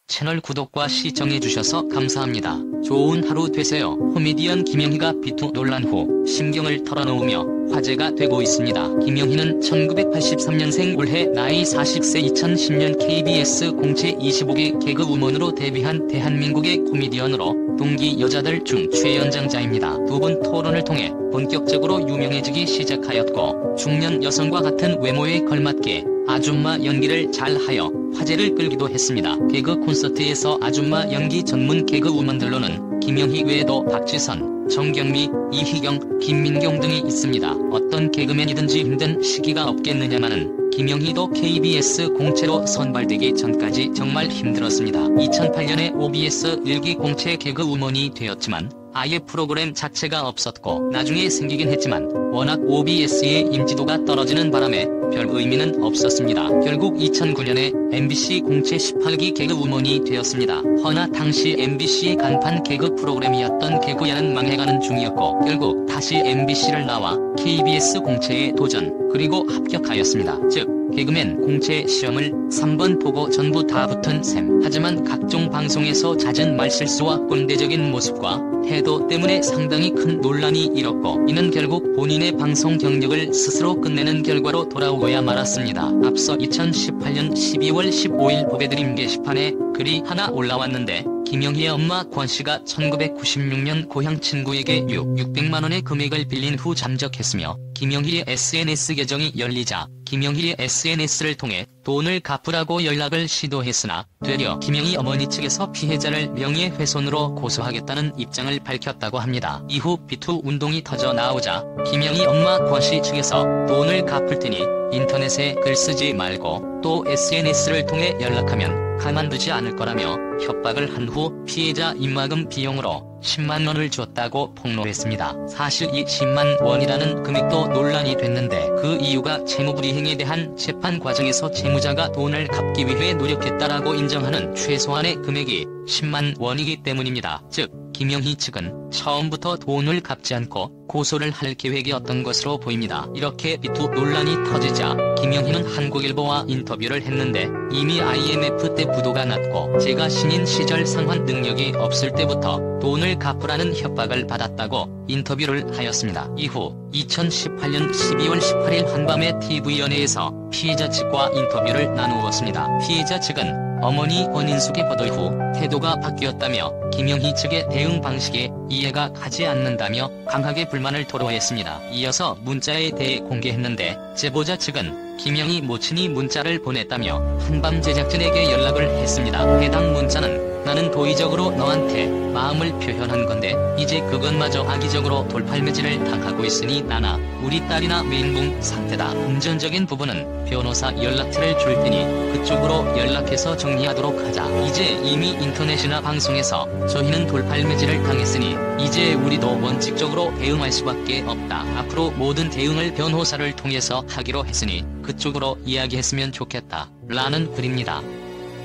채널 구독과 시청해주셔서 감사합니다. 좋은 하루 되세요. 코미디언 김영희가 비투 논란 후 심경을 털어놓으며 화제가 되고 있습니다. 김영희는 1983년생, 올해 나이 40세, 2010년 KBS 공채 25기 개그우먼으로 데뷔한 대한민국의 코미디언으로 동기 여자들 중 최연장자입니다. 두 분 토론을 통해 본격적으로 유명해지기 시작하였고, 중년 여성과 같은 외모에 걸맞게 아줌마 연기를 잘하여 화제를 끌기도 했습니다. 개그 콘서트에서 아줌마 연기 전문 개그우먼들로는 김영희 외에도 박지선, 정경미, 이희경, 김민경 등이 있습니다. 어떤 개그맨이든지 힘든 시기가 없겠느냐마는 김영희도 KBS 공채로 선발되기 전까지 정말 힘들었습니다. 2008년에 OBS 1기 공채 개그우먼이 되었지만 아예 프로그램 자체가 없었고, 나중에 생기긴 했지만 워낙 OBS의 인지도가 떨어지는 바람에 별 의미는 없었습니다. 결국 2009년에 MBC 공채 18기 개그우먼이 되었습니다. 허나 당시 MBC의 간판 개그 프로그램이었던 개구야는 망해가는 중이었고, 결국 다시 MBC를 나와 KBS 공채에 도전, 그리고 합격하였습니다. 즉, 개그맨 공채 시험을 3번 보고 전부 다 붙은 셈. 하지만 각종 방송에서 잦은 말실수와 꼰대적인 모습과 태도 때문에 상당히 큰 논란이 일었고, 이는 결국 본인의 방송 경력을 스스로 끝내는 결과로 돌아오고야 말았습니다. 앞서 2018년 12월 15일 보배드림 게시판에 글이 하나 올라왔는데, 김영희의 엄마 권씨가 1996년 고향 친구에게 600만원의 금액을 빌린 후 잠적했으며, 김영희의 SNS 계정이 열리자 김영희의 SNS를 통해 돈을 갚으라고 연락을 시도했으나 되려 김영희 어머니 측에서 피해자를 명예훼손으로 고소하겠다는 입장을 밝혔다고 합니다. 이후 비투 운동이 터져 나오자 김영희 엄마 권씨 측에서 돈을 갚을 테니 인터넷에 글 쓰지 말고 또 SNS를 통해 연락하면 가만두지 않을 거라며 협박을 한 후 피해자 입막음 비용으로 10만원을 줬다고 폭로했습니다. 사실 이 10만원이라는 금액도 논란이 됐는데, 그 이유가 채무불이행에 대한 재판 과정에서 채무자가 돈을 갚기 위해 노력했다라고 인정하는 최소한의 금액이 10만원이기 때문입니다. 즉, 김영희 측은 처음부터 돈을 갚지 않고 고소를 할 계획이었던 것으로 보입니다. 이렇게 비투 논란이 터지자 김영희는 한국일보와 인터뷰를 했는데, 이미 IMF 때 부도가 났고 제가 신인 시절 상환 능력이 없을 때부터 돈을 갚으라는 협박을 받았다고 인터뷰를 하였습니다. 이후 2018년 12월 18일 한밤에 TV연예에서 피해자 측과 인터뷰를 나누었습니다. 피해자 측은 어머니 권인숙의 보도 후 태도가 바뀌었다며 김영희 측의 대응 방식에 이해가 가지 않는다며 강하게 불만을 토로했습니다. 이어서 문자에 대해 공개했는데, 제보자 측은 김영희 모친이 문자를 보냈다며 한밤 제작진에게 연락을 했습니다. 해당 문자는 "나는 도의적으로 너한테 마음을 표현한 건데 이제 그것마저 악의적으로 돌팔매질을 당하고 있으니 나나 우리 딸이나 멘붕 상태다. 금전적인 부분은 변호사 연락처를 줄 테니 그쪽으로 연락해서 정리하도록 하자. 이제 이미 인터넷이나 방송에서 저희는 돌팔매질을 당했으니 이제 우리도 원칙적으로 대응할 수밖에 없다. 앞으로 모든 대응을 변호사를 통해서 하기로 했으니 그쪽으로 이야기했으면 좋겠다. 라는 글입니다.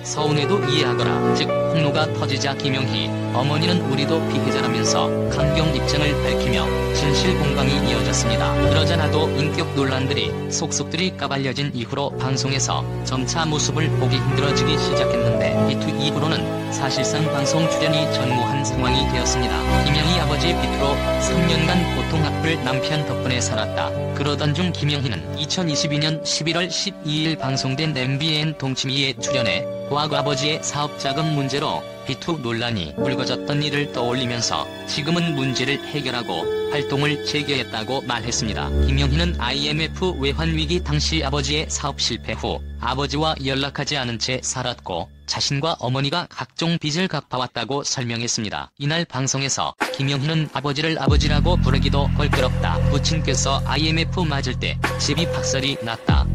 서운해도 이해하거라. 즉, 폭로가 터지자 김영희 어머니는 우리도 피해자라면서 강경 입장을 밝히며 진실 공방이 이어졌습니다. 그러자 나도 인격 논란들이 속속들이 까발려진 이후로 방송에서 점차 모습을 보기 힘들어지기 시작했는데, 비투 이후로는 사실상 방송 출연이 전무한 상황이 되었습니다. 김영희 아버지 비투로 3년간 고통 아플 남편 덕분에 살았다. 그러던 중 김영희는 2022년 11월 12일 방송된 MBN 동치미에 출연해 과거 아버지의 사업자금 문제로 비투 논란이 불거졌던 일을 떠올리면서 지금은 문제를 해결하고 활동을 재개했다고 말했습니다. 김영희는 IMF 외환위기 당시 아버지의 사업 실패 후 아버지와 연락하지 않은 채 살았고 자신과 어머니가 각종 빚을 갚아왔다고 설명했습니다. 이날 방송에서 김영희는 아버지를 아버지라고 부르기도 껄끄럽다. 부친께서 IMF 맞을 때 집이 박살이 났다.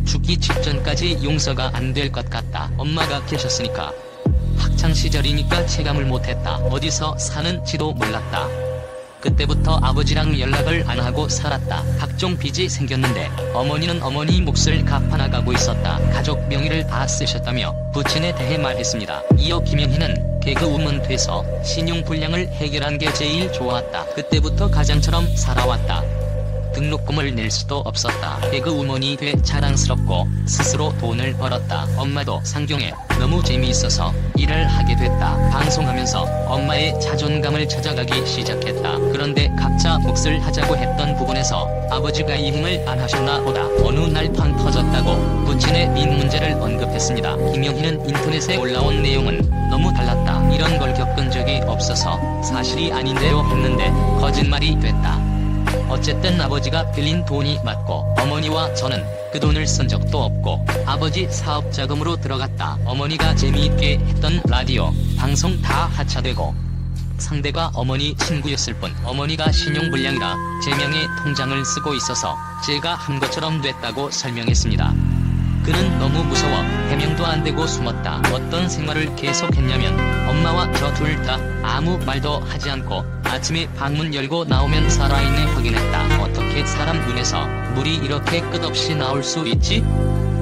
죽기 직전까지 용서가 안 될 것 같다. 엄마가 계셨으니까. 학창시절이니까 체감을 못했다. 어디서 사는지도 몰랐다. 그때부터 아버지랑 연락을 안 하고 살았다. 각종 빚이 생겼는데 어머니는 어머니 몫을 갚아나가고 있었다. 가족 명의를 다 쓰셨다며 부친에 대해 말했습니다. 이어 김영희는 개그우먼 돼서 신용불량을 해결한 게 제일 좋았다. 그때부터 가장처럼 살아왔다. 등록금을 낼 수도 없었다. 개그우먼이 돼 자랑스럽고 스스로 돈을 벌었다. 엄마도 상경에 너무 재미있어서 일을 하게 됐다. 방송하면서 엄마의 자존감을 찾아가기 시작했다. 그런데 각자 몫을 하자고 했던 부분에서 아버지가 이행을 안 하셨나 보다. 어느 날 팡 터졌다고 부친의 민 문제를 언급했습니다. 김영희는 인터넷에 올라온 내용은 너무 달랐다. 이런 걸 겪은 적이 없어서 사실이 아닌데요 했는데 거짓말이 됐다. 어쨌든 아버지가 빌린 돈이 맞고 어머니와 저는 그 돈을 쓴 적도 없고 아버지 사업 자금으로 들어갔다. 어머니가 재미있게 했던 라디오 방송 다 하차되고 상대가 어머니 친구였을 뿐 어머니가 신용불량이라 제 명의 통장을 쓰고 있어서 제가 한 것처럼 됐다고 설명했습니다. 그는 너무 무서워 해명도 안 되고 숨었다. 어떤 생활을 계속했냐면 엄마와 저 둘 다 아무 말도 하지 않고 아침에 방문 열고 나오면 살아있네 확인했다. 어떻게 사람 눈에서 물이 이렇게 끝없이 나올 수 있지?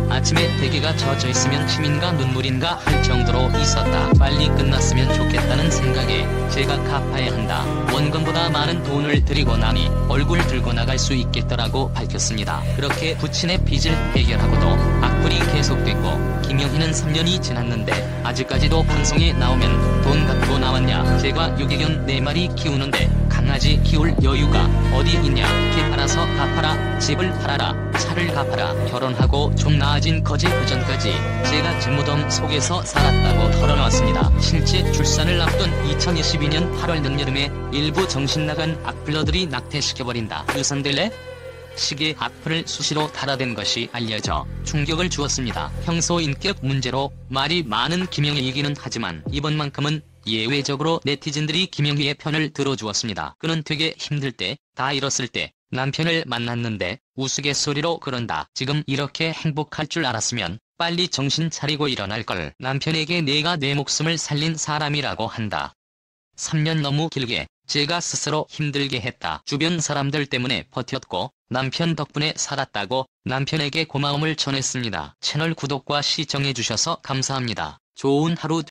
아침에 베개가 젖어 있으면 침인가 눈물인가 할 정도로 있었다. 빨리 끝났으면 좋겠다는 생각에 제가 갚아야 한다. 원금보다 많은 돈을 들이고 나니 얼굴 들고 나갈 수 있겠더라고 밝혔습니다. 그렇게 부친의 빚을 해결하고도 악플이 계속됐고 김영희는 3년이 지났는데 아직까지도 방송에 나오면 돈 갖고 나왔냐? 제가 유기견 4마리 키우는데 강아지 키울 여유가 어디 있냐? 개 팔아서 갚아라, 집을 팔아라, 차를 갚아라. 결혼하고 좀 나아진 거지. 그전까지 제가 집무덤 속에서 살았다고 털어놓았습니다. 실제 출산을 앞둔 2022년 8월 늦여름에 일부 정신나간 악플러들이 낙태시켜버린다. 유산될래? 식의 악플을 수시로 달아댄 것이 알려져 충격을 주었습니다. 평소 인격 문제로 말이 많은 김영희이기는 하지만 이번만큼은 예외적으로 네티즌들이 김영희의 편을 들어주었습니다. 그는 되게 힘들 때, 다 잃었을 때 남편을 만났는데 우스갯소리로 그런다. 지금 이렇게 행복할 줄 알았으면 빨리 정신 차리고 일어날 걸. 남편에게 내가 내 목숨을 살린 사람이라고 한다. 3년 너무 길게 제가 스스로 힘들게 했다. 주변 사람들 때문에 버텼고 남편 덕분에 살았다고 남편에게 고마움을 전했습니다. 채널 구독과 시청해주셔서 감사합니다. 좋은 하루